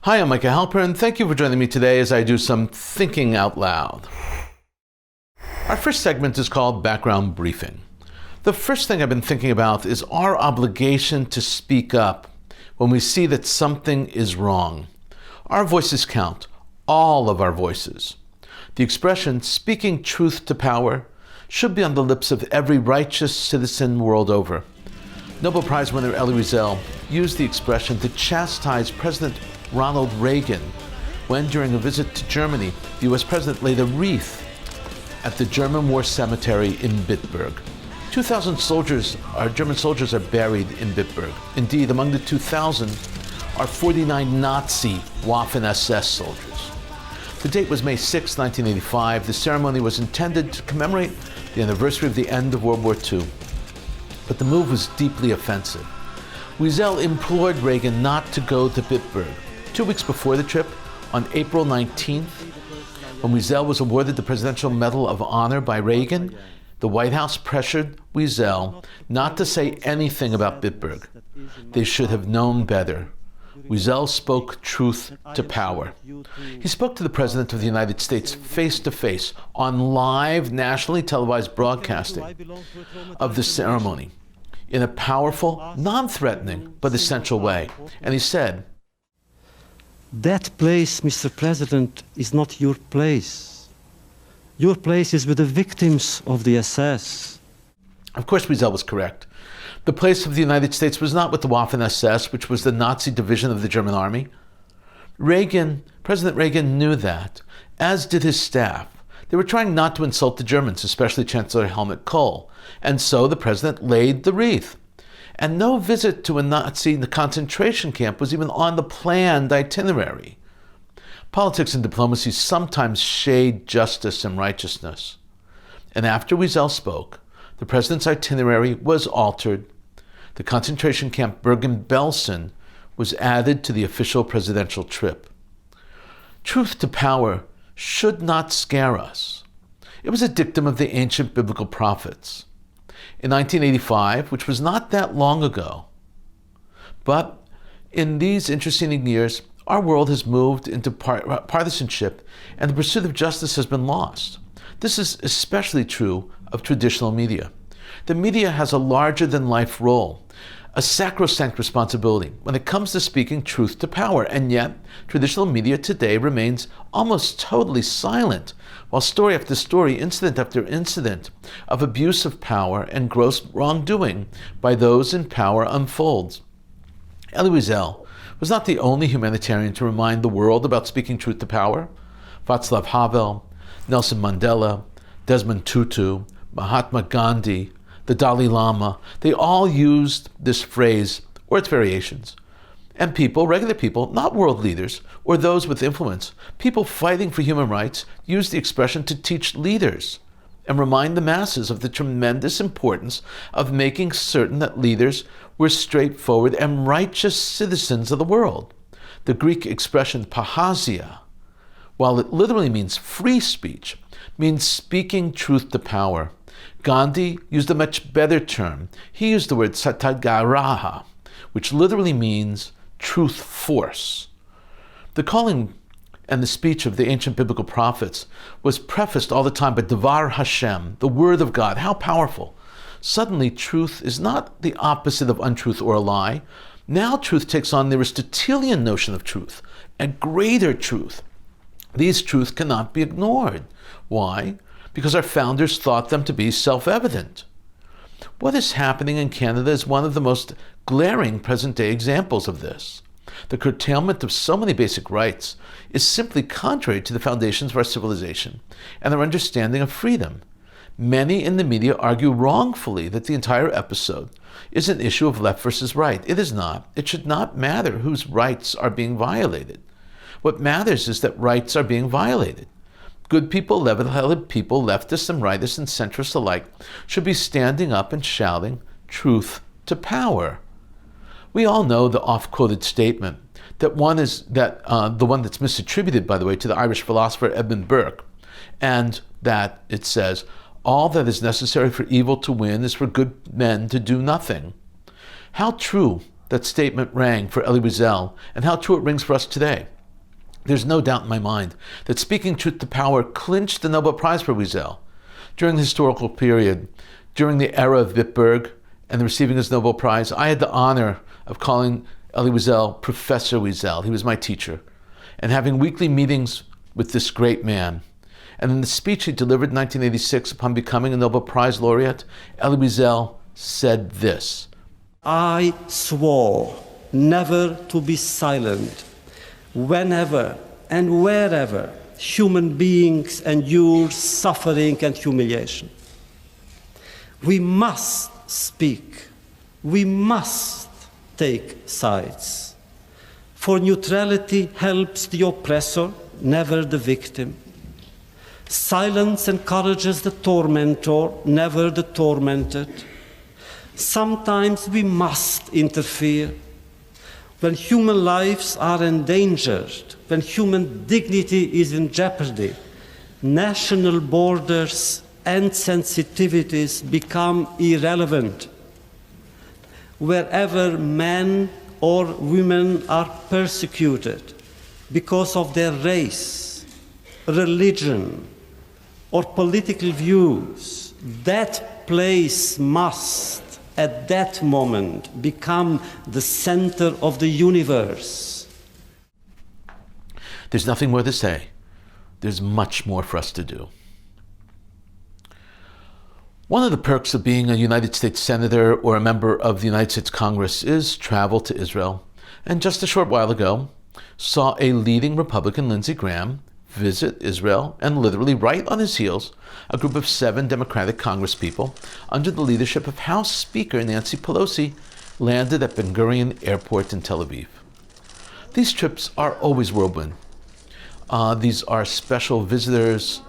Hi, I'm Micah Halpern. Thank you for joining me today as I do some thinking out loud. Our first segment is called Background Briefing. The first thing I've been thinking about is our obligation to speak up when we see that something is wrong. Our voices count, all of our voices. The expression, speaking truth to power, should be on the lips of every righteous citizen world over. Nobel Prize winner Elie Wiesel used the expression to chastise President Ronald Reagan when, during a visit to Germany, the US president laid a wreath at the German war cemetery in Bitburg. 2,000 German soldiers are buried in Bitburg. Indeed, among the 2,000 are 49 Nazi Waffen-SS soldiers. The date was May 6, 1985. The ceremony was intended to commemorate the anniversary of the end of World War II. But the move was deeply offensive. Wiesel implored Reagan not to go to Bitburg. 2 weeks before the trip, on April 19th, when Wiesel was awarded the Presidential Medal of Honor by Reagan, the White House pressured Wiesel not to say anything about Bitburg. They should have known better. Wiesel spoke truth to power. He spoke to the President of the United States face to face on live nationally televised broadcasting of the ceremony in a powerful, non-threatening, but essential way. And he said, "That place, Mr. President, is not your place. Your place is with the victims of the SS." Of course, Wiesel was correct. The place of the United States was not with the Waffen-SS, which was the Nazi division of the German army. President Reagan knew that, as did his staff. They were trying not to insult the Germans, especially Chancellor Helmut Kohl. And so the president laid the wreath. And no visit to a Nazi concentration camp was even on the planned itinerary. Politics and diplomacy sometimes shade justice and righteousness. And after Wiesel spoke, the president's itinerary was altered. The concentration camp Bergen-Belsen was added to the official presidential trip. Truth to power should not scare us. It was a dictum of the ancient biblical prophets. In 1985, which was not that long ago, but in these interceding years, our world has moved into partisanship and the pursuit of justice has been lost. This is especially true of traditional media. The media has a larger-than-life role, a sacrosanct responsibility when it comes to speaking truth to power, and yet traditional media today remains almost totally silent, while story after story, incident after incident of abuse of power and gross wrongdoing by those in power unfolds. Elie Wiesel was not the only humanitarian to remind the world about speaking truth to power. Václav Havel, Nelson Mandela, Desmond Tutu, Mahatma Gandhi, the Dalai Lama, they all used this phrase or its variations. And people, regular people, not world leaders or those with influence, people fighting for human rights, used the expression to teach leaders and remind the masses of the tremendous importance of making certain that leaders were straightforward and righteous citizens of the world. The Greek expression pahasia, while it literally means free speech, means speaking truth to power. Gandhi used a much better term. He used the word satyagraha, which literally means truth force. The calling and the speech of the ancient biblical prophets was prefaced all the time by Devar Hashem, the word of God. How powerful. Suddenly, truth is not the opposite of untruth or a lie. Now truth takes on the Aristotelian notion of truth, a greater truth. These truths cannot be ignored. Why? Because our founders thought them to be self-evident. What is happening in Canada is one of the most glaring present-day examples of this. The curtailment of so many basic rights is simply contrary to the foundations of our civilization and our understanding of freedom. Many in the media argue wrongfully that the entire episode is an issue of left versus right. It is not. It should not matter whose rights are being violated. What matters is that rights are being violated. Good people, level-headed people, leftists and rightists and centrists alike, should be standing up and shouting truth to power. We all know the oft-quoted statement that the one that's misattributed, by the way, to the Irish philosopher Edmund Burke, and that it says, "All that is necessary for evil to win is for good men to do nothing." How true that statement rang for Elie Wiesel, and how true it rings for us today. There's no doubt in my mind that speaking truth to power clinched the Nobel Prize for Wiesel. During the historical period, during the era of Bitburg and the receiving his Nobel Prize, I had the honor of calling Elie Wiesel Professor Wiesel. He was my teacher. And having weekly meetings with this great man. And in the speech he delivered in 1986 upon becoming a Nobel Prize laureate, Elie Wiesel said this: I swore never to be silent whenever and wherever human beings endure suffering and humiliation. We must speak. We must take sides. For neutrality helps the oppressor, never the victim. Silence encourages the tormentor, never the tormented. Sometimes we must interfere. When human lives are endangered, when human dignity is in jeopardy, national borders and sensitivities become irrelevant. Wherever men or women are persecuted because of their race, religion, or political views, that place must, at that moment, become the center of the universe. There's nothing more to say. There's much more for us to do. One of the perks of being a United States Senator or a member of the United States Congress is travel to Israel. And just a short while ago, saw a leading Republican, Lindsey Graham, visit Israel, and literally right on his heels, a group of 7 Democratic congresspeople under the leadership of House Speaker Nancy Pelosi landed at Ben Gurion Airport in Tel Aviv. These trips are always whirlwind. These are special visitors,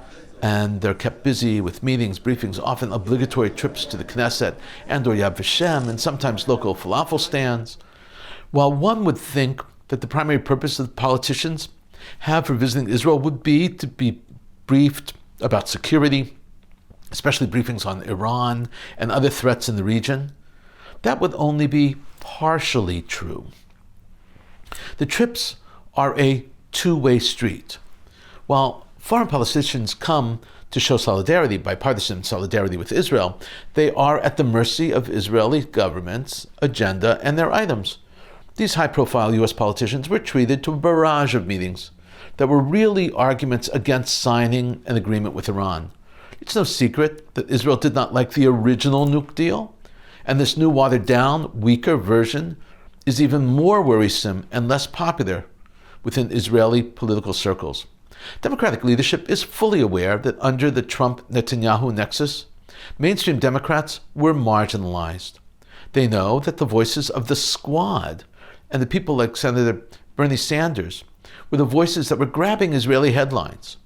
and they're kept busy with meetings, briefings, often obligatory trips to the Knesset and or Yad Vashem, and sometimes local falafel stands. While one would think that the primary purpose of the politicians have for visiting Israel would be to be briefed about security, especially briefings on Iran and other threats in the region, that would only be partially true. The trips are a two-way street. While foreign politicians come to show solidarity, bipartisan solidarity with Israel, they are at the mercy of Israeli government's agenda and their items. These high-profile U.S. politicians were treated to a barrage of meetings that were really arguments against signing an agreement with Iran. It's no secret that Israel did not like the original nuke deal, and this new watered-down, weaker version is even more worrisome and less popular within Israeli political circles. Democratic leadership is fully aware that under the Trump-Netanyahu nexus, mainstream Democrats were marginalized. They know that the voices of the Squad and the people like Senator Bernie Sanders were the voices that were grabbing Israeli headlines.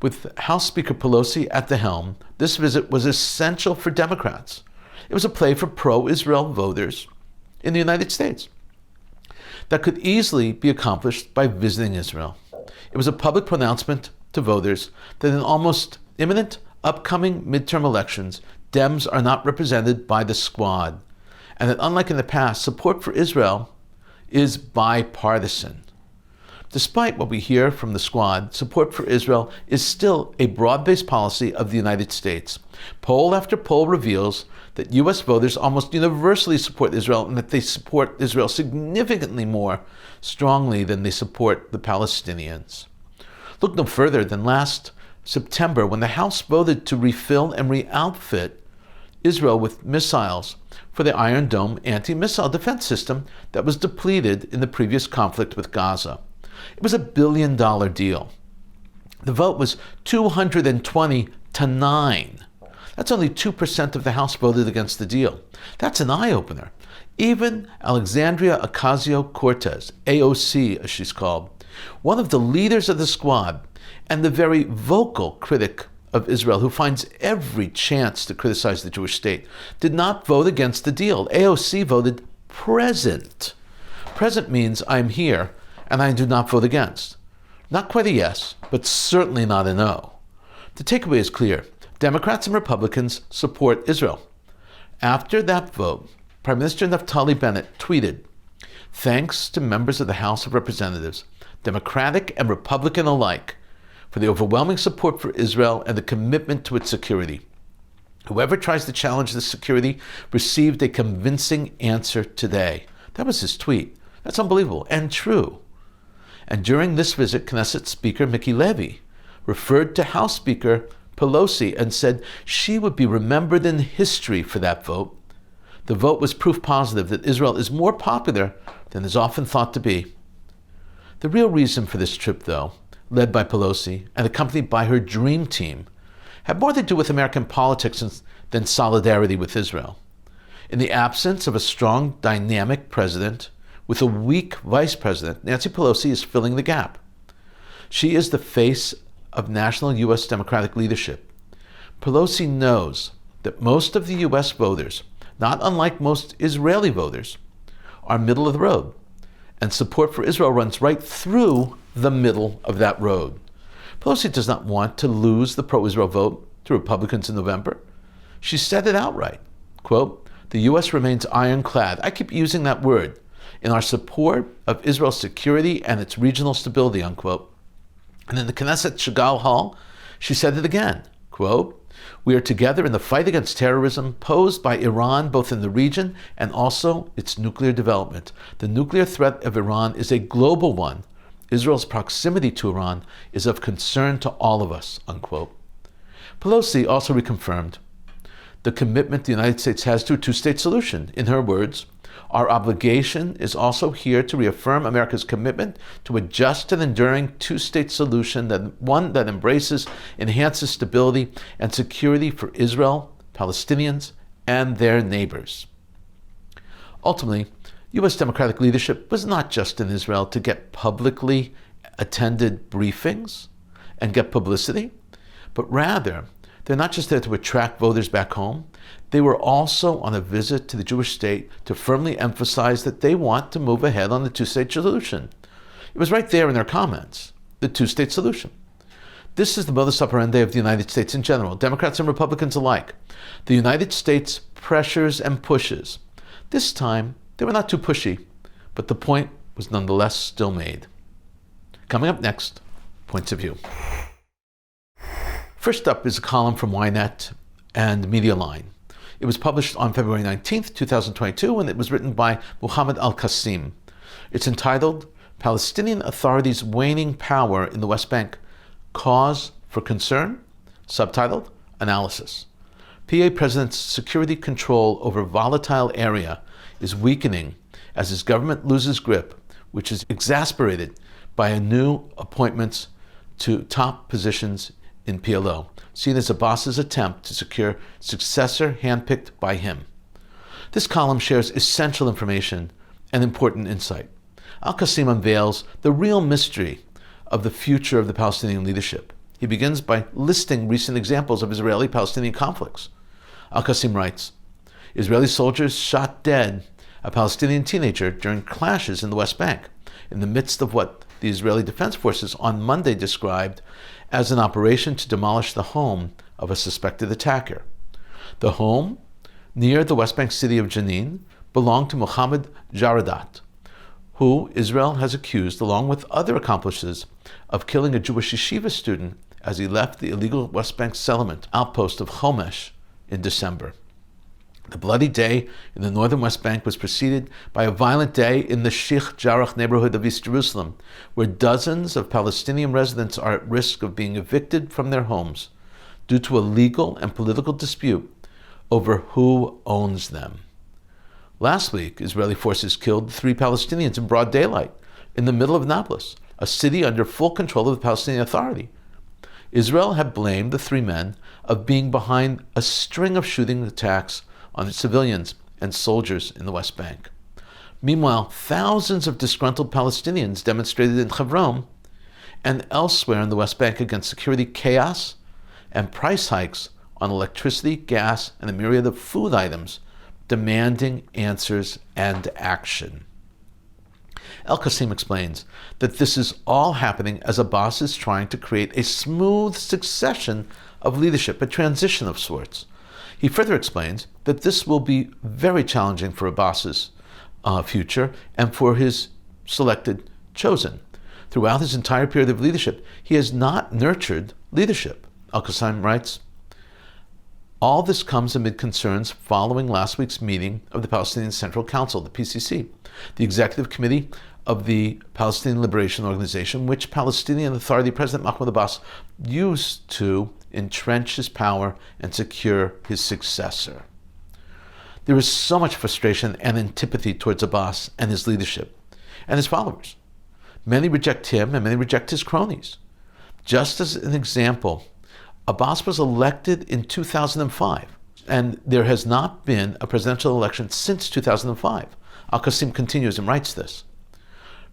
With House Speaker Pelosi at the helm, this visit was essential for Democrats. It was a play for pro-Israel voters in the United States that could easily be accomplished by visiting Israel. It was a public pronouncement to voters that in almost imminent upcoming midterm elections, Dems are not represented by the Squad, and that unlike in the past, support for Israel is bipartisan. Despite what we hear from the Squad, support for Israel is still a broad-based policy of the United States. Poll after poll reveals that U.S. voters almost universally support Israel and that they support Israel significantly more strongly than they support the Palestinians. Look no further than last September when the House voted to refill and re-outfit Israel with missiles for the Iron Dome anti-missile defense system that was depleted in the previous conflict with Gaza. It was $1 billion deal. The vote was 220 to 9. That's only 2% of the House voted against the deal. That's an eye-opener. Even Alexandria Ocasio-Cortez, AOC as she's called, one of the leaders of the Squad and the very vocal critic of Israel who finds every chance to criticize the Jewish state, did not vote against the deal. AOC voted present. Present means I'm here and I do not vote against. Not quite a yes, but certainly not a no. The takeaway is clear. Democrats and Republicans support Israel. After that vote, Prime Minister Naftali Bennett tweeted, "Thanks to members of the House of Representatives, Democratic and Republican alike, for the overwhelming support for Israel and the commitment to its security. Whoever tries to challenge this security received a convincing answer today. That was his tweet. That's unbelievable and true. And during this visit, Knesset Speaker Miki Levy referred to House Speaker Pelosi and said she would be remembered in history for that vote. The vote was proof positive that Israel is more popular than is often thought to be. The real reason for this trip, though, led by Pelosi and accompanied by her dream team, had more to do with American politics than solidarity with Israel. In the absence of a strong, dynamic president with a weak vice president, Nancy Pelosi is filling the gap. She is the face of national U.S. Democratic leadership. Pelosi knows that most of the U.S. voters, not unlike most Israeli voters, are middle of the road, and support for Israel runs right through the middle of that road. Pelosi does not want to lose the pro-Israel vote to Republicans in November. She said it outright. Quote, "The U.S. remains ironclad," I keep using that word, "in our support of Israel's security and its regional stability," unquote. And in the Knesset Chagall Hall, she said it again. Quote, "We are together in the fight against terrorism posed by Iran, both in the region and also its nuclear development. The nuclear threat of Iran is a global one. Israel's proximity to Iran is of concern to all of us," unquote. Pelosi also reconfirmed the commitment the United States has to a two-state solution. In her words, "Our obligation is also here to reaffirm America's commitment to a just and enduring two-state solution, one that embraces, enhances stability and security for Israel, Palestinians, and their neighbors." Ultimately, U.S. Democratic leadership was not just in Israel to get publicly attended briefings and get publicity, but rather, they're not just there to attract voters back home. They were also on a visit to the Jewish state to firmly emphasize that they want to move ahead on the two-state solution. It was right there in their comments, the two-state solution. This is the modus operandi of the United States in general, Democrats and Republicans alike. The United States pressures and pushes. This time, they were not too pushy, but the point was nonetheless still made. Coming up next, Points of View. First up is a column from Ynet and MediaLine. It was published on February 19th, 2022, and it was written by Muhammad Al-Qasim. It's entitled, "Palestinian Authorities' Waning Power in the West Bank, Cause for Concern?" Subtitled, "Analysis. PA President's security control over volatile area is weakening as his government loses grip, which is exasperated by new appointments to top positions in PLO, seen as Abbas's attempt to secure successor handpicked by him." This column shares essential information and important insight. Al-Qasim unveils the real mystery of the future of the Palestinian leadership. He begins by listing recent examples of Israeli-Palestinian conflicts. Al-Qasim writes, Israeli soldiers shot dead a Palestinian teenager during clashes in the West Bank, in the midst of what the Israeli Defense Forces on Monday described as an operation to demolish the home of a suspected attacker. The home, near the West Bank city of Jenin, belonged to Mohammed Jaradat, who Israel has accused, along with other accomplices, of killing a Jewish yeshiva student as he left the illegal West Bank settlement outpost of Homesh in December. The bloody day in the northern West Bank was preceded by a violent day in the Sheikh Jarrah neighborhood of East Jerusalem, where dozens of Palestinian residents are at risk of being evicted from their homes due to a legal and political dispute over who owns them. Last week, Israeli forces killed 3 Palestinians in broad daylight in the middle of Nablus, a city under full control of the Palestinian Authority. Israel had blamed the 3 men of being behind a string of shooting attacks on civilians and soldiers in the West Bank. Meanwhile, thousands of disgruntled Palestinians demonstrated in Hebron and elsewhere in the West Bank against security chaos and price hikes on electricity, gas, and a myriad of food items, demanding answers and action. Al-Qasim explains that this is all happening as Abbas is trying to create a smooth succession of leadership, a transition of sorts. He further explains that this will be very challenging for Abbas's future and for his chosen. throughout his entire period of leadership, he has not nurtured leadership. Al-Qassam writes, all this comes amid concerns following last week's meeting of the Palestinian Central Council, the PCC, the executive committee of the Palestinian Liberation Organization, which Palestinian Authority President Mahmoud Abbas used to entrench his power and secure his successor. There is so much frustration and antipathy towards Abbas and his leadership and his followers. Many reject him and many reject his cronies. Just as an example, Abbas was elected in 2005, and there has not been a presidential election since 2005. Al-Qassam continues and writes this.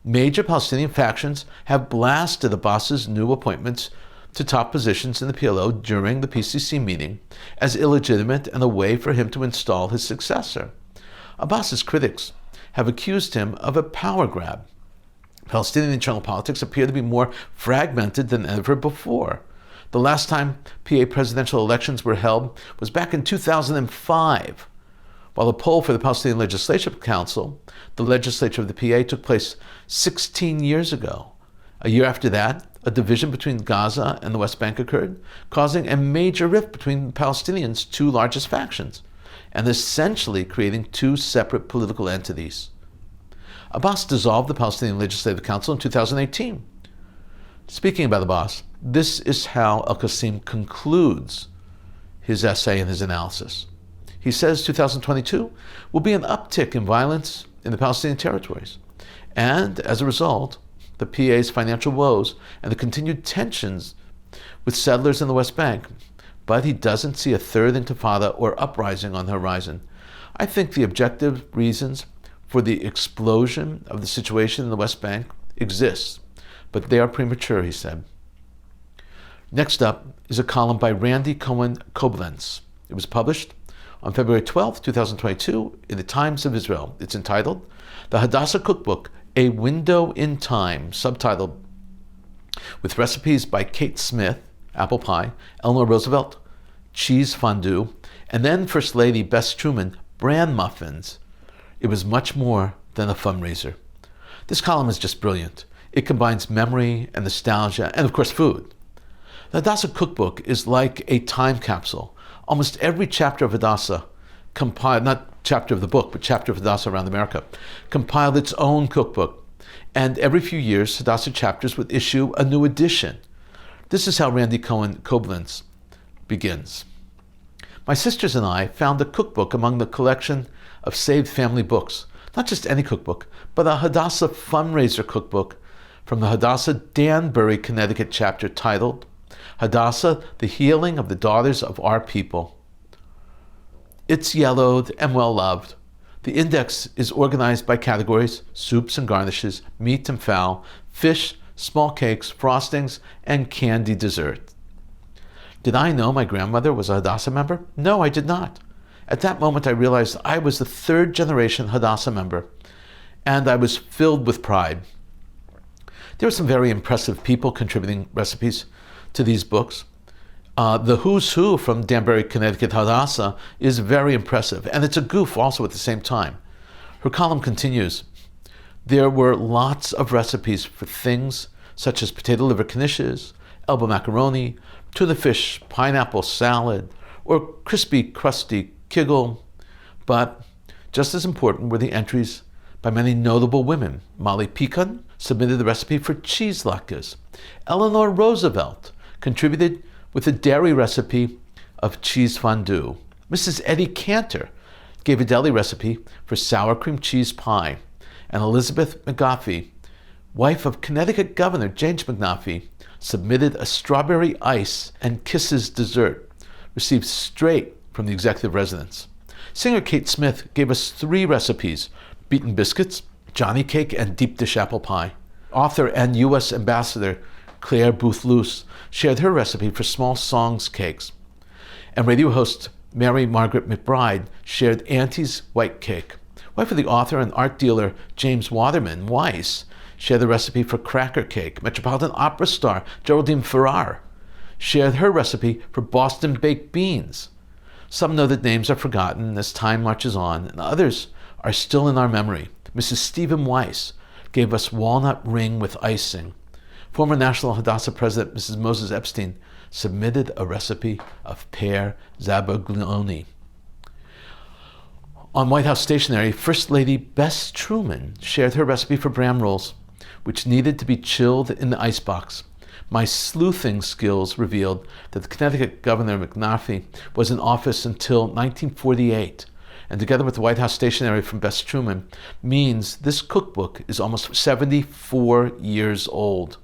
Major Palestinian factions have blasted Abbas's new appointments to top positions in the PLO during the PCC meeting as illegitimate and a way for him to install his successor. Abbas's critics have accused him of a power grab. Palestinian internal politics appear to be more fragmented than ever before. The last time PA presidential elections were held was back in 2005, while a poll for the Palestinian Legislative Council, the legislature of the PA, took place 16 years ago. A year after that, a division between Gaza and the West Bank occurred, causing a major rift between the Palestinians' two largest factions, and essentially creating two separate political entities. Abbas dissolved the Palestinian Legislative Council in 2018. Speaking about Abbas, this is how Al-Qassam concludes his essay and his analysis. He says 2022 will be an uptick in violence in the Palestinian territories, and as a result, the PA's financial woes and the continued tensions with settlers in the West Bank, but he doesn't see a third intifada or uprising on the horizon. I think the objective reasons for the explosion of the situation in the West Bank exist, but they are premature, he said. Next up is a column by Randy Cohen Koblenz. It was published on February 12, 2022 in the Times of Israel. It's entitled, The Hadassah Cookbook, A Window in Time, subtitled, with recipes by Kate Smith, apple pie, Eleanor Roosevelt, cheese fondue, and then First Lady Bess Truman, bran muffins. It was much more than a fundraiser. This column is just brilliant. It combines memory and nostalgia and, of course, food. The Hadassah Cookbook is like a time capsule. Almost every chapter of Hadassah, not chapter of the book, but chapter of Hadassah around America, compiled its own cookbook. And every few years, Hadassah chapters would issue a new edition. This is how Randy Cohen Koblenz begins. My sisters and I found a cookbook among the collection of saved family books. Not just any cookbook, but a Hadassah fundraiser cookbook from the Hadassah Danbury, Connecticut chapter titled Hadassah, the Healing of the Daughters of Our People. It's yellowed and well-loved. The index is organized by categories: soups and garnishes, meat and fowl, fish, small cakes, frostings, and candy dessert. Did I know my grandmother was a Hadassah member? No, I did not. At that moment, I realized I was the third generation Hadassah member, and I was filled with pride. There were some very impressive people contributing recipes to these books. The who's who from Danbury, Connecticut Hadassah is very impressive, and it's a goof also at the same time. Her column continues. There were lots of recipes for things such as potato liver knishes, elbow macaroni, tuna fish, pineapple salad, or crispy, crusty kigel. But just as important were the entries by many notable women. Molly Pecan submitted the recipe for cheese latkes. Eleanor Roosevelt contributed with a dairy recipe of cheese fondue. Mrs. Eddie Cantor gave a deli recipe for sour cream cheese pie. And Elizabeth McGaffey, wife of Connecticut Governor James McGaffey, submitted a strawberry ice and kisses dessert, received straight from the executive residence. Singer Kate Smith gave us 3 recipes: beaten biscuits, Johnny cake, and deep dish apple pie. Author and U.S. Ambassador Claire Booth Luce shared her recipe for small songs cakes. And radio host Mary Margaret McBride shared Auntie's white cake. Wife of the author and art dealer James Waterman Weiss shared the recipe for cracker cake. Metropolitan Opera star Geraldine Farrar shared her recipe for Boston baked beans. Some noted names are forgotten as time marches on, and others are still in our memory. Mrs. Stephen Weiss gave us walnut ring with icing. Former National Hadassah President Mrs. Moses Epstein submitted a recipe of pear zabagloni. On White House stationery, First Lady Bess Truman shared her recipe for bram rolls, which needed to be chilled in the icebox. My sleuthing skills revealed that the Connecticut Governor McNaffy was in office until 1948, and together with the White House stationery from Bess Truman, means this cookbook is almost 74 years old.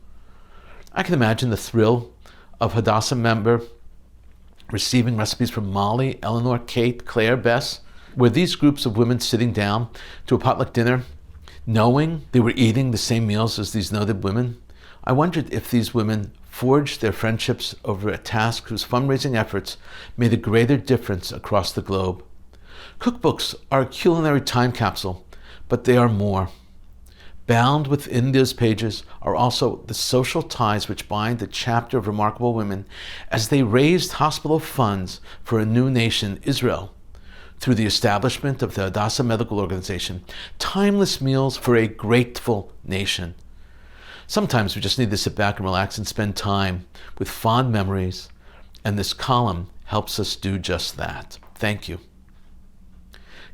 I can imagine the thrill of Hadassah member receiving recipes from Molly, Eleanor, Kate, Claire, Bess. Were these groups of women sitting down to a potluck dinner, knowing they were eating the same meals as these noted women? I wondered if these women forged their friendships over a task whose fundraising efforts made a greater difference across the globe. Cookbooks are a culinary time capsule, but they are more. Bound within those pages are also the social ties which bind the chapter of remarkable women as they raised hospital funds for a new nation, Israel, through the establishment of the Hadassah Medical Organization, timeless meals for a grateful nation. Sometimes we just need to sit back and relax and spend time with fond memories, and this column helps us do just that. Thank you.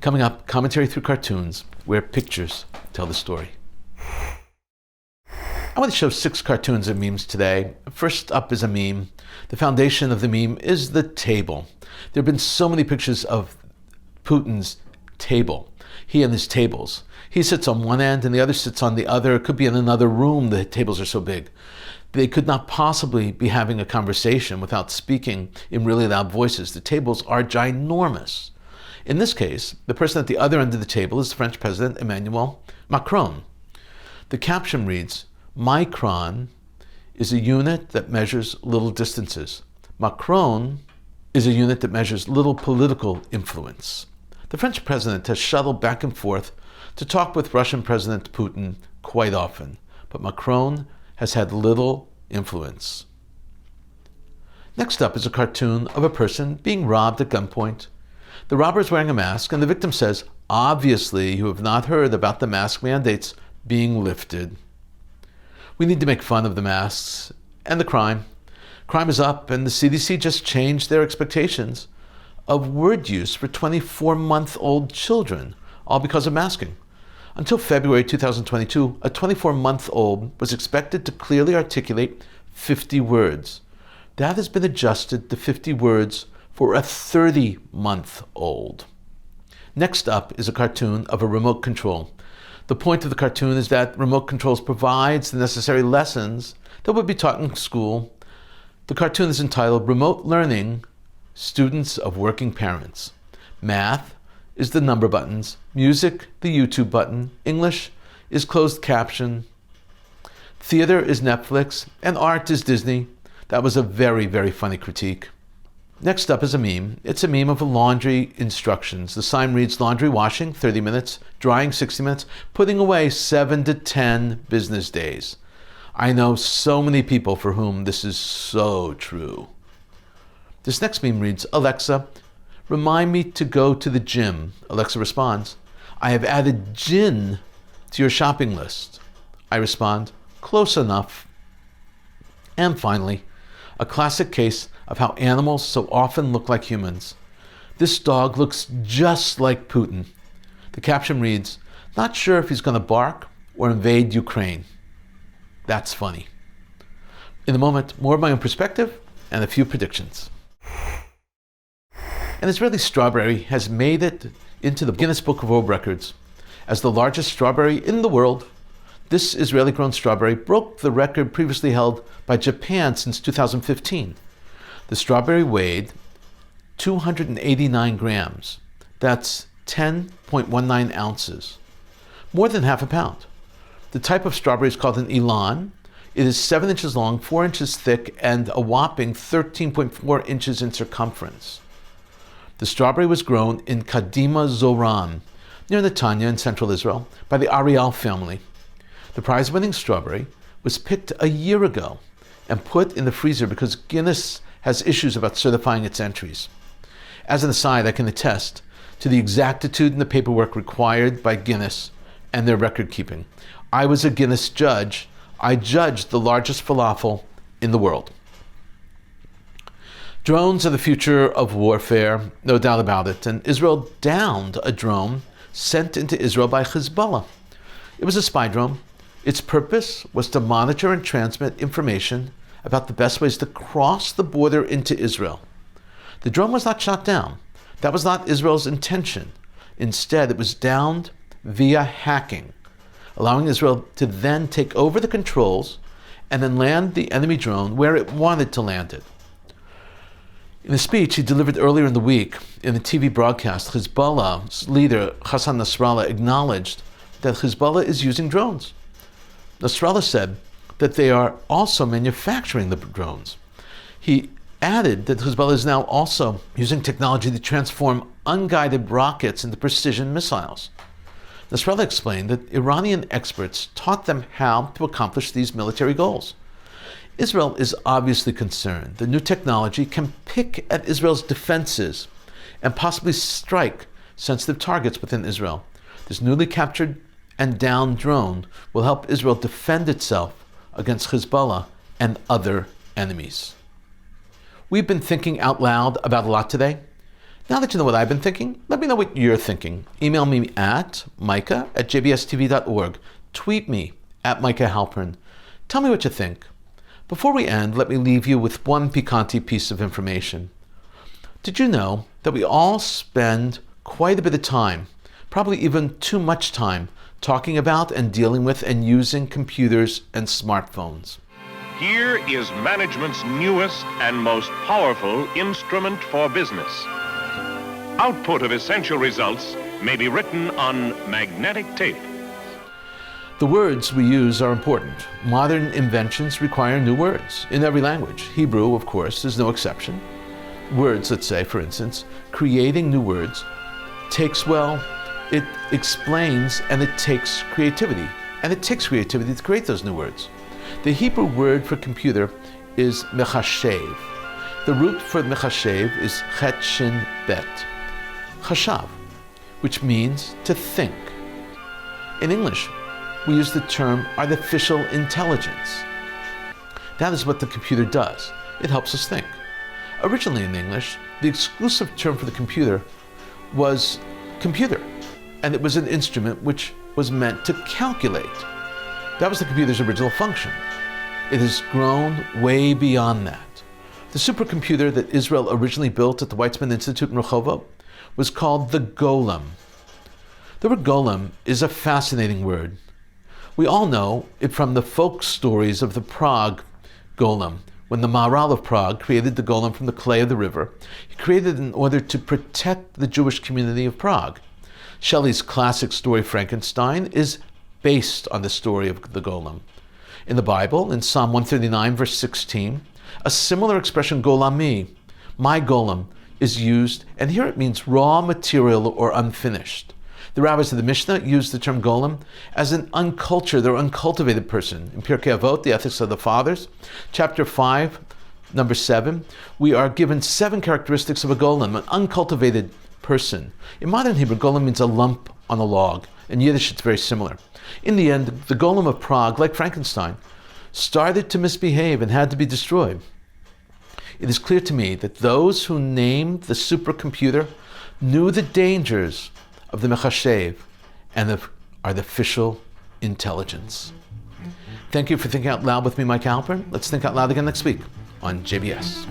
Coming up, commentary through cartoons, where pictures tell the story. I want to show 6 cartoons and memes today. First up is a meme. The foundation of the meme is the table. There have been so many pictures of Putin's table, he and his tables. He sits on one end and the other sits on the other. It could be in another room, the tables are so big. They could not possibly be having a conversation without speaking in really loud voices. The tables are ginormous. In this case, the person at the other end of the table is French President Emmanuel Macron. The caption reads, "Micron is a unit that measures little distances. Macron is a unit that measures little political influence." The French president has shuttled back and forth to talk with Russian President Putin quite often, but Macron has had little influence. Next up is a cartoon of a person being robbed at gunpoint. The robber is wearing a mask, and the victim says, "Obviously, you have not heard about the mask mandates being lifted." We need to make fun of the masks and the crime. Crime is up, and the CDC just changed their expectations of word use for 24-month-old children, all because of masking. Until February 2022, a 24-month-old was expected to clearly articulate 50 words. That has been adjusted to 50 words for a 30-month-old. Next up is a cartoon of a remote control. The point of the cartoon is that remote controls provides the necessary lessons that would be taught in school. The cartoon is entitled "Remote Learning, Students of Working Parents." Math is the number buttons, music the YouTube button, English is closed caption, theater is Netflix, and art is Disney. That was a very, very funny critique. Next up is a meme. It's a meme of laundry instructions. The sign reads, "Laundry washing, 30 minutes, drying, 60 minutes, putting away 7 to 10 business days." I know so many people for whom this is so true. This next meme reads, "Alexa, remind me to go to the gym." Alexa responds, "I have added gin to your shopping list." I respond, "Close enough." And finally, a classic case of how animals so often look like humans. This dog looks just like Putin. The caption reads, "Not sure if he's going to bark or invade Ukraine." That's funny. In a moment, more of my own perspective and a few predictions. An Israeli strawberry has made it into the Guinness Book of World Records as the largest strawberry in the world. This Israeli-grown strawberry broke the record previously held by Japan since 2015. The strawberry weighed 289 grams. That's 10.19 ounces, more than half a pound. The type of strawberry is called an Elan. It is 7 inches long, 4 inches thick, and a whopping 13.4 inches in circumference. The strawberry was grown in Kadima Zoran, near Netanya in central Israel, by the Ariel family. The prize-winning strawberry was picked a year ago and put in the freezer because Guinness has issues about certifying its entries. As an aside, I can attest to the exactitude in the paperwork required by Guinness and their record keeping. I was a Guinness judge. I judged the largest falafel in the world. Drones are the future of warfare, no doubt about it, and Israel downed a drone sent into Israel by Hezbollah. It was a spy drone. Its purpose was to monitor and transmit information about the best ways to cross the border into Israel. The drone was not shot down. That was not Israel's intention. Instead, it was downed via hacking, allowing Israel to then take over the controls and then land the enemy drone where it wanted to land it. In a speech he delivered earlier in the week in the TV broadcast, Hezbollah's leader Hassan Nasrallah acknowledged that Hezbollah is using drones. Nasrallah said that they are also manufacturing the drones. He added that Hezbollah is now also using technology to transform unguided rockets into precision missiles. Nasrallah explained that Iranian experts taught them how to accomplish these military goals. Israel is obviously concerned the new technology can pick at Israel's defenses and possibly strike sensitive targets within Israel. This newly captured and downed drone will help Israel defend itself against Hezbollah and other enemies. We've been thinking out loud about a lot today. Now that you know what I've been thinking, let me know what you're thinking. Email me at micah@jbstv.org. Tweet me at Micah Halpern. Tell me what you think. Before we end, let me leave you with one piquante piece of information. Did you know that we all spend quite a bit of time, probably even too much time, talking about and dealing with and using computers and smartphones? Here is management's newest and most powerful instrument for business. Output of essential results may be written on magnetic tape. The words we use are important. Modern inventions require new words in every language. Hebrew, of course, is no exception. Words, let's say, for instance, creating new words takes, it explains and it takes creativity. And it takes creativity to create those new words. The Hebrew word for computer is mechashev. The root for mechashev is chet shin bet, chashav, which means to think. In English, we use the term artificial intelligence. That is what the computer does. It helps us think. Originally in English, the exclusive term for the computer was computer, and it was an instrument which was meant to calculate. That was the computer's original function. It has grown way beyond that. The supercomputer that Israel originally built at the Weizmann Institute in Rehovot was called the Golem. The word Golem is a fascinating word. We all know it from the folk stories of the Prague Golem. When the Maharal of Prague created the Golem from the clay of the river, he created it in order to protect the Jewish community of Prague. Shelley's classic story Frankenstein is based on the story of the Golem. In the Bible, in Psalm 139, verse 16, a similar expression, golami, my golem, is used, and here it means raw material or unfinished. The rabbis of the Mishnah use the term golem as an uncultured or uncultivated person. In Pirkei Avot, the Ethics of the Fathers, chapter 5, number 7, we are given 7 characteristics of a golem, an uncultivated person. In modern Hebrew, golem means a lump on a log. In Yiddish, it's very similar. In the end, the Golem of Prague, like Frankenstein, started to misbehave and had to be destroyed. It is clear to me that those who named the supercomputer knew the dangers of the mechashev and of artificial intelligence. Thank you for thinking out loud with me, Micah Halpern. Let's think out loud again next week on JBS.